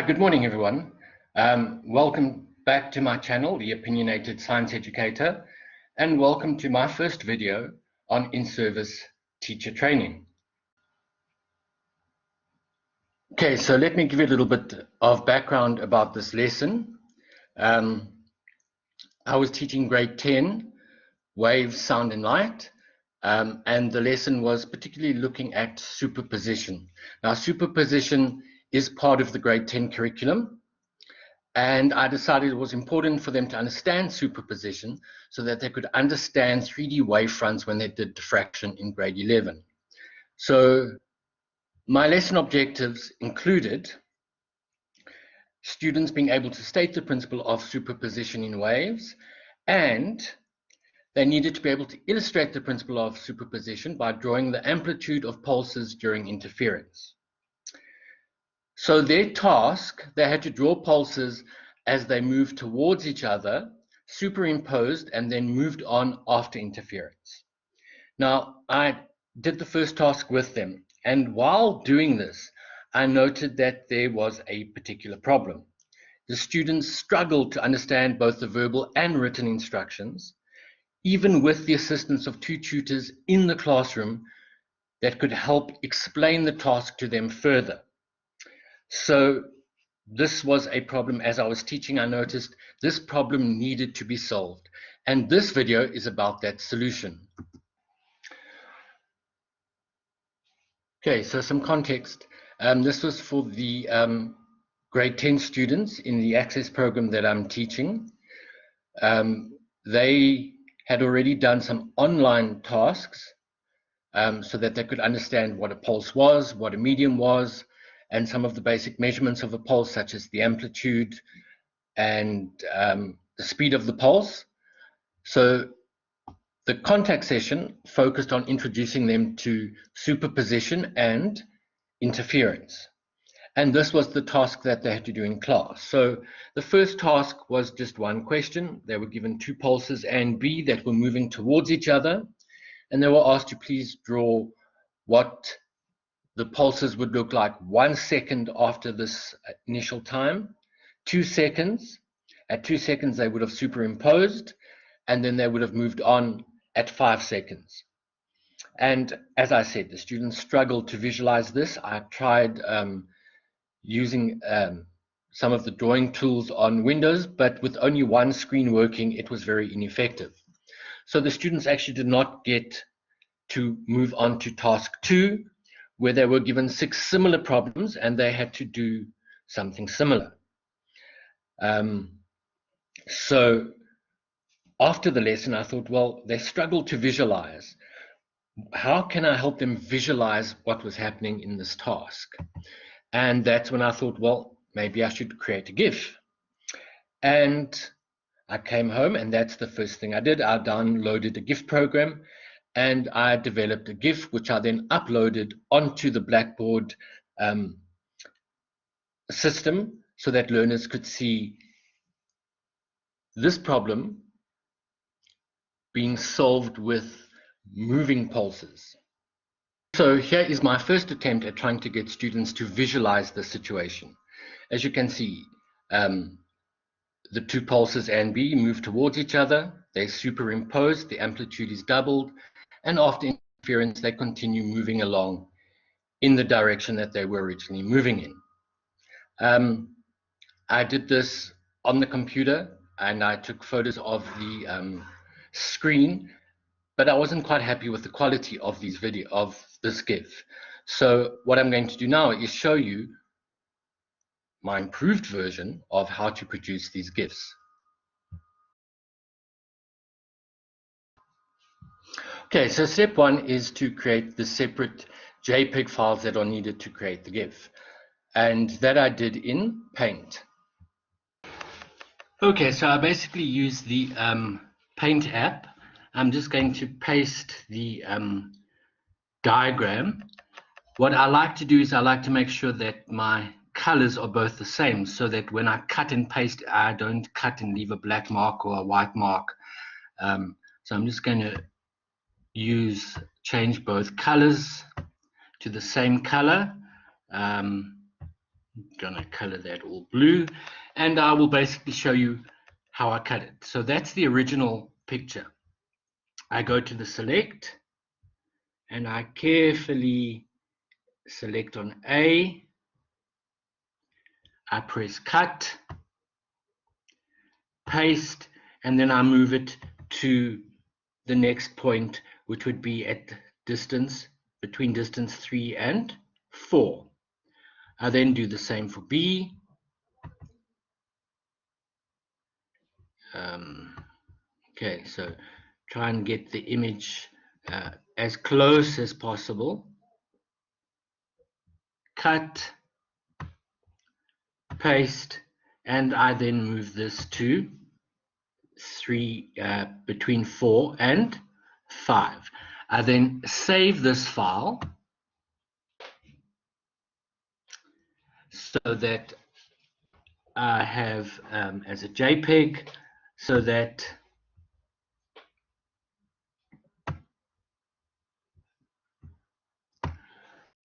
Good morning, everyone. Welcome back to my channel, The Opinionated Science Educator, and welcome to my first video on in-service teacher training. Okay, so let me give you a little bit of background about this lesson. I was teaching grade 10, Waves, Sound and Light, and the lesson was particularly looking at superposition. Now, superposition is part of the grade 10 curriculum, and I decided it was important for them to understand superposition so that they could understand 3D wavefronts when they did diffraction in grade 11. So my lesson objectives included students being able to state the principle of superposition in waves, and they needed to be able to illustrate the principle of superposition by drawing the amplitude of pulses during interference. So their task, they had to draw pulses as they moved towards each other, superimposed, and then moved on after interference. Now, I did the first task with them, and while doing this, I noted that there was a particular problem. The students struggled to understand both the verbal and written instructions, even with the assistance of two tutors in the classroom that could help explain the task to them further. So this was a problem. As I was teaching, I noticed this problem needed to be solved. And this video is about that solution. Okay, so some context. This was for the grade 10 students in the Access program that I'm teaching. They had already done some online tasks so that they could understand what a pulse was, what a medium was, and some of the basic measurements of a pulse, such as the amplitude and the speed of the pulse. So the contact session focused on introducing them to superposition and interference. And this was the task that they had to do in class. So the first task was just one question. They were given two pulses A and B that were moving towards each other, and they were asked to please draw what the pulses would look like 1 second after this initial time, 2 seconds. At 2 seconds, they would have superimposed, and then they would have moved on at 5 seconds. And as I said, the students struggled to visualize this. I tried using some of the drawing tools on Windows, but with only one screen working, it was very ineffective. So the students actually did not get to move on to task 2, where they were given 6 similar problems and they had to do something similar. So after the lesson, I thought, well, they struggled to visualize. How can I help them visualize what was happening in this task? And that's when I thought, well, maybe I should create a GIF. And I came home, and that's the first thing I did. I downloaded a GIF program, and I developed a GIF, which I then uploaded onto the Blackboard system so that learners could see this problem being solved with moving pulses. So here is my first attempt at trying to get students to visualize the situation. As you can see, the two pulses A and B move towards each other, they superimpose, the amplitude is doubled, and after interference, they continue moving along in the direction that they were originally moving in. I did this on the computer, and I took photos of the screen, but I wasn't quite happy with the quality of this GIF. So what I'm going to do now is show you my improved version of how to produce these GIFs. Okay, so step 1 is to create the separate JPEG files that are needed to create the GIF. And that I did in Paint. Okay, so I basically use the Paint app. I'm just going to paste the diagram. What I like to do is I like to make sure that my colors are both the same, so that when I cut and paste, I don't cut and leave a black mark or a white mark. So I'm just going to change both colors to the same color. I'm going to color that all blue, and I will basically show you how I cut it. So that's the original picture. I go to the select, and I carefully select on A. I press cut, paste, and then I move it to the next point, which would be at distance, between distance 3 and 4. I then do the same for B. Okay, so try and get the image as close as possible. Cut, paste, and I then move this to 3, between 4 and 5. I then save this file so that I have as a JPEG, so that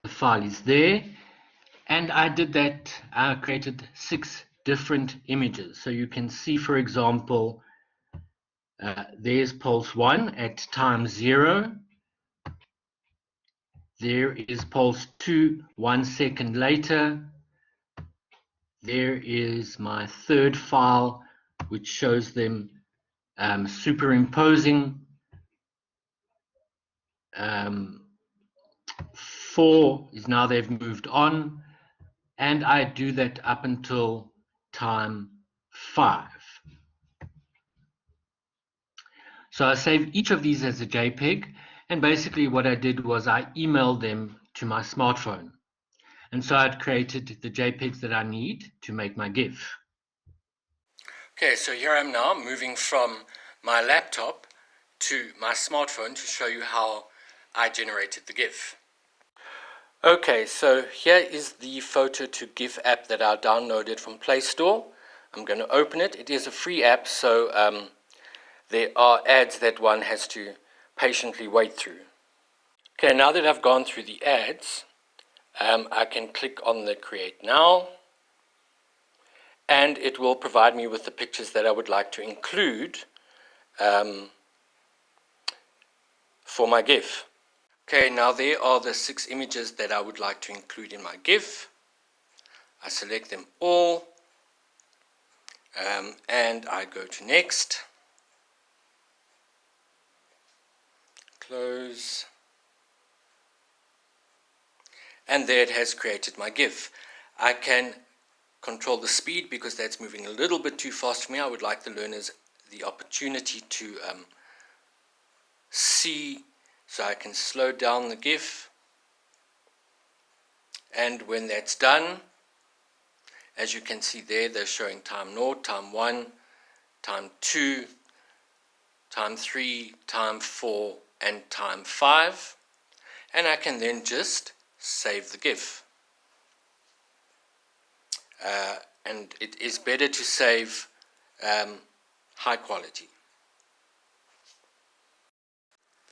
the file is there. And I did that, I created 6 different images. So you can see, for example, there's pulse 1 at time 0. There is pulse 2 1 second later. There is my third file, which shows them superimposing 4 is now they've moved on, and I do that up until time 5. So I saved each of these as a JPEG, and basically what I did was I emailed them to my smartphone. And so I'd created the JPEGs that I need to make my GIF. Okay, so here I'm now moving from my laptop to my smartphone to show you how I generated the GIF. Okay, so here is the Photo to GIF app that I downloaded from Play Store. I'm going to open it. It is a free app, so there are ads that one has to patiently wait through. Okay, now that I've gone through the ads, I can click on the Create Now, and it will provide me with the pictures that I would like to include for my GIF. Okay, now there are the 6 images that I would like to include in my GIF. I select them all, and I go to Next, close, and there it has created my GIF. I can control the speed because that's moving a little bit too fast for me. I would like the learners the opportunity to see, so I can slow down the GIF. And when that's done, as you can see there, they're showing time 0, time 1, time 2, time 3, time 4, and time 5. And I can then just save the GIF. And it is better to save high quality.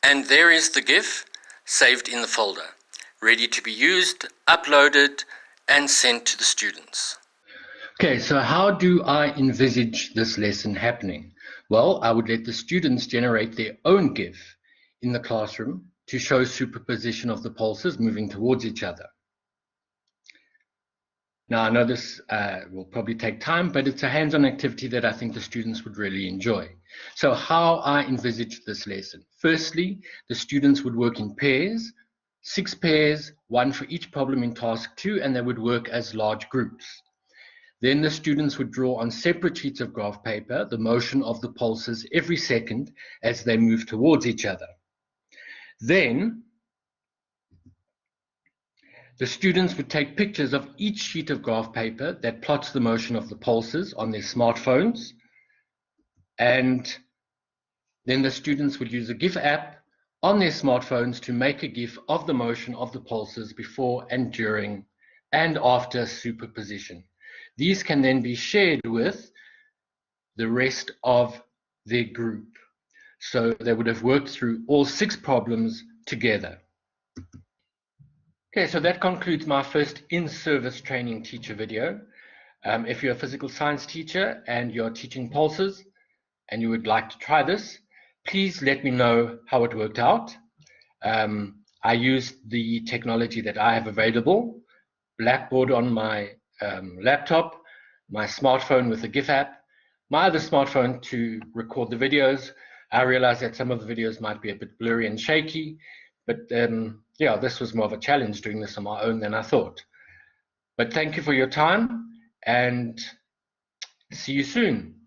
And there is the GIF saved in the folder, ready to be used, uploaded, and sent to the students. Okay, so how do I envisage this lesson happening? Well, I would let the students generate their own GIF in the classroom to show superposition of the pulses moving towards each other. Now, I know this will probably take time, but it's a hands-on activity that I think the students would really enjoy. So how I envisage this lesson. Firstly, the students would work in pairs, 6 pairs, 1 for each problem in task 2, and they would work as large groups. Then the students would draw on separate sheets of graph paper the motion of the pulses every second as they move towards each other. Then the students would take pictures of each sheet of graph paper that plots the motion of the pulses on their smartphones. And then the students would use a GIF app on their smartphones to make a GIF of the motion of the pulses before and during and after superposition. These can then be shared with the rest of their group. So they would have worked through all 6 problems together. Okay, so that concludes my first in-service training teacher video. If you're a physical science teacher and you're teaching pulses and you would like to try this, please let me know how it worked out. I used the technology that I have available, Blackboard on my laptop, my smartphone with the GIF app, my other smartphone to record the videos. I realized that some of the videos might be a bit blurry and shaky, but yeah, this was more of a challenge doing this on my own than I thought. But thank you for your time and see you soon.